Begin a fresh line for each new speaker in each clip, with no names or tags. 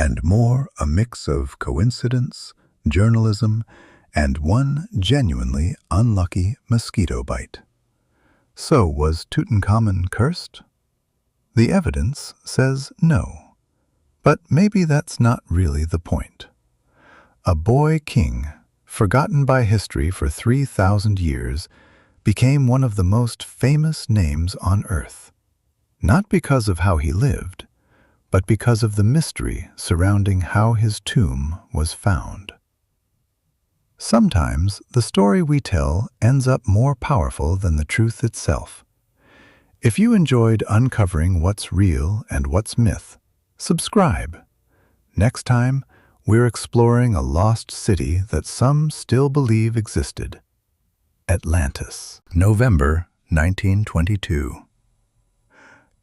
and more a mix of coincidence, journalism, and one genuinely unlucky mosquito bite. So, was Tutankhamun cursed? The evidence says no. But maybe that's not really the point. A boy king, forgotten by history for 3,000 years, became one of the most famous names on earth. Not because of how he lived, but because of the mystery surrounding how his tomb was found. Sometimes the story we tell ends up more powerful than the truth itself. If you enjoyed uncovering what's real and what's myth, subscribe. Next time, we're exploring a lost city that some still believe existed. Atlantis. November 1922.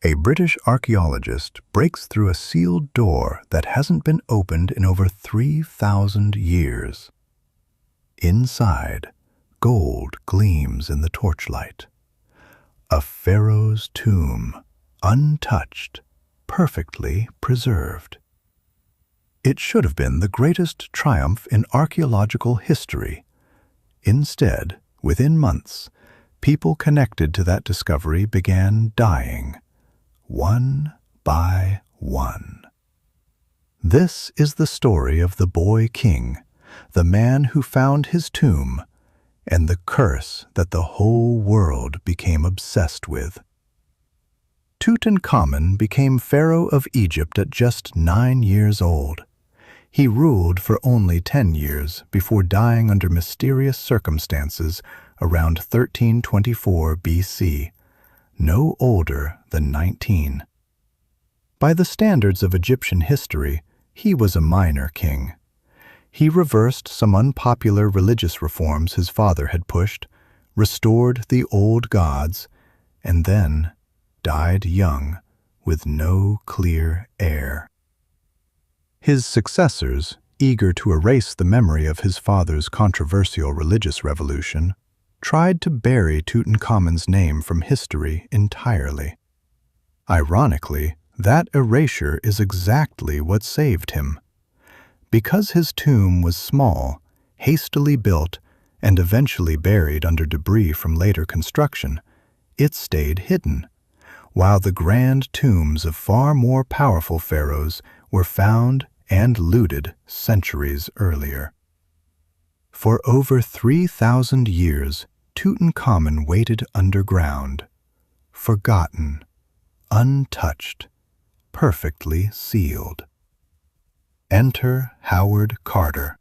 A British archaeologist breaks through a sealed door that hasn't been opened in over 3,000 years. Inside, gold gleams in the torchlight. A pharaoh's tomb, untouched, perfectly preserved. It should have been the greatest triumph in archaeological history. Instead, within months, people connected to that discovery began dying, one by one. This is the story of the boy king, the man who found his tomb, and the curse that the whole world became obsessed with. Tutankhamun became pharaoh of Egypt at just 9 years old. He ruled for only 10 years before dying under mysterious circumstances around 1324 BC, no older than 19. By the standards of Egyptian history, he was a minor king. He reversed some unpopular religious reforms his father had pushed, restored the old gods, and then died young with no clear heir. His successors, eager to erase the memory of his father's controversial religious revolution, tried to bury Tutankhamun's name from history entirely. Ironically, that erasure is exactly what saved him. Because his tomb was small, hastily built, and eventually buried under debris from later construction, it stayed hidden, while the grand tombs of far more powerful pharaohs were found and looted centuries earlier. For over 3,000 years, Tutankhamun waited underground, forgotten, untouched, perfectly sealed. Enter Howard Carter,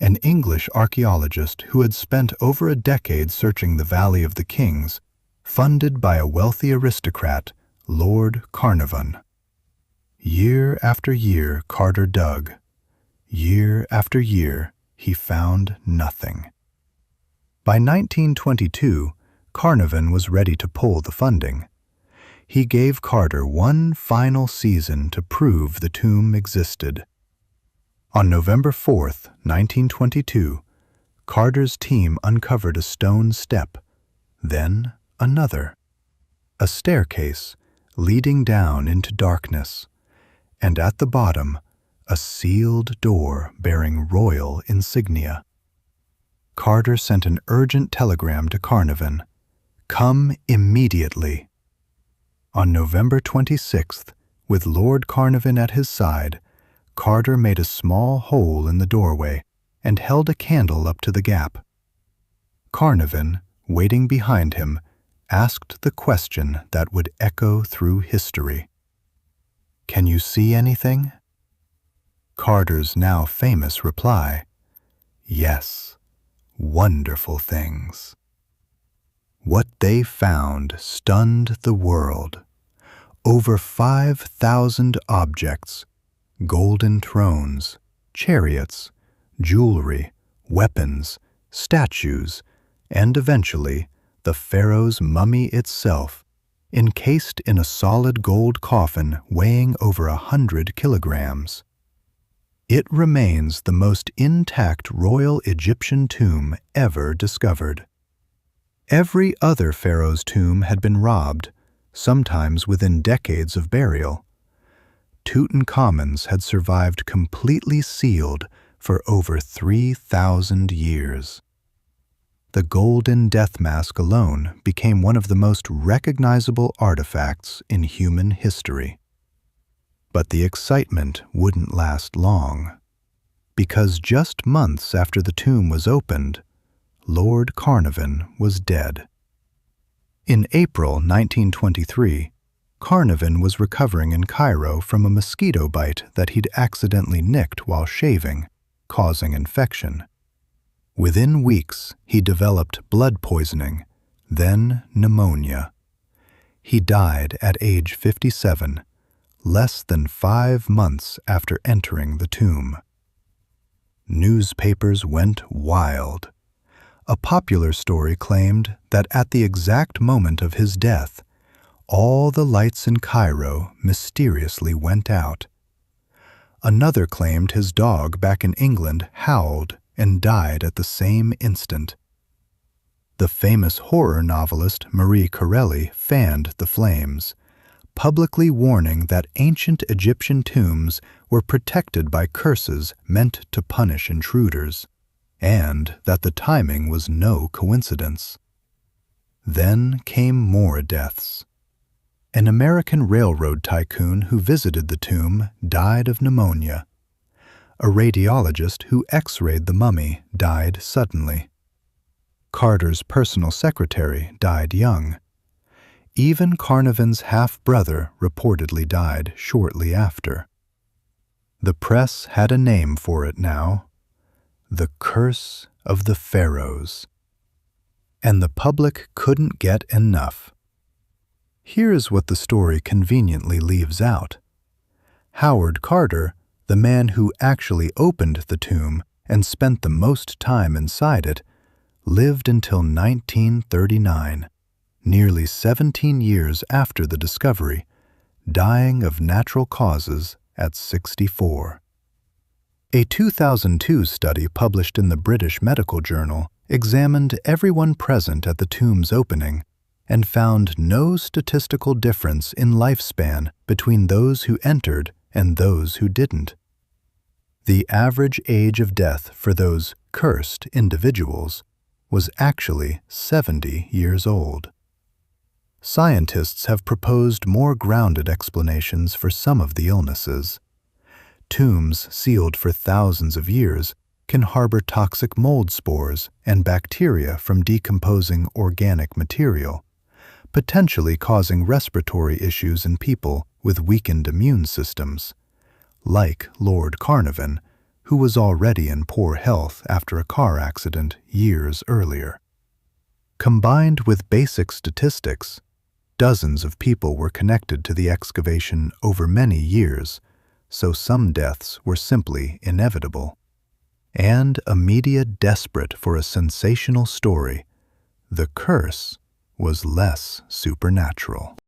an English archaeologist who had spent over a decade searching the Valley of the Kings, funded by a wealthy aristocrat, Lord Carnarvon. Year after year Carter dug. Year after year he found nothing. By 1922, Carnarvon was ready to pull the funding. He gave Carter one final season to prove the tomb existed. On November 4th, 1922, Carter's team uncovered a stone step, then another, a staircase leading down into darkness, and at the bottom, a sealed door bearing royal insignia. Carter sent an urgent telegram to Carnarvon, "Come immediately." On November 26th, with Lord Carnarvon at his side, Carter made a small hole in the doorway and held a candle up to the gap. Carnarvon, waiting behind him, asked the question that would echo through history. "Can you see anything?" Carter's now famous reply, "Yes, wonderful things." What they found stunned the world. Over 5,000 objects, golden thrones, chariots, jewelry, weapons, statues, and eventually the pharaoh's mummy itself, encased in a solid gold coffin weighing over 100 kilograms. It remains the most intact royal Egyptian tomb ever discovered. Every other pharaoh's tomb had been robbed, sometimes within decades of burial. Tutankhamun's had survived completely sealed for over 3,000 years. The golden death mask alone became one of the most recognizable artifacts in human history. But the excitement wouldn't last long, because just months after the tomb was opened, Lord Carnarvon was dead. In April 1923, Carnarvon was recovering in Cairo from a mosquito bite that he'd accidentally nicked while shaving, causing infection. Within weeks, he developed blood poisoning, then pneumonia. He died at age 57, less than 5 months after entering the tomb. Newspapers went wild. A popular story claimed that at the exact moment of his death, all the lights in Cairo mysteriously went out. Another claimed his dog back in England howled and died at the same instant. The famous horror novelist Marie Corelli fanned the flames, publicly warning that ancient Egyptian tombs were protected by curses meant to punish intruders, and that the timing was no coincidence. Then came more deaths. An American railroad tycoon who visited the tomb died of pneumonia. A radiologist who x-rayed the mummy died suddenly. Carter's personal secretary died young. Even Carnarvon's half-brother reportedly died shortly after. The press had a name for it now: the Curse of the Pharaohs. And the public couldn't get enough. Here's what the story conveniently leaves out. Howard Carter, the man who actually opened the tomb and spent the most time inside it, lived until 1939, nearly 17 years after the discovery, dying of natural causes at 64. A 2002 study published in the British Medical Journal examined everyone present at the tomb's opening and found no statistical difference in lifespan between those who entered and those who didn't. The average age of death for those cursed individuals was actually 70 years old. Scientists have proposed more grounded explanations for some of the illnesses. Tombs sealed for thousands of years can harbor toxic mold spores and bacteria from decomposing organic material, potentially causing respiratory issues in people with weakened immune systems, like Lord Carnarvon, who was already in poor health after a car accident years earlier. Combined with basic statistics, dozens of people were connected to the excavation over many years, so some deaths were simply inevitable. And a media desperate for a sensational story, the curse was less supernatural.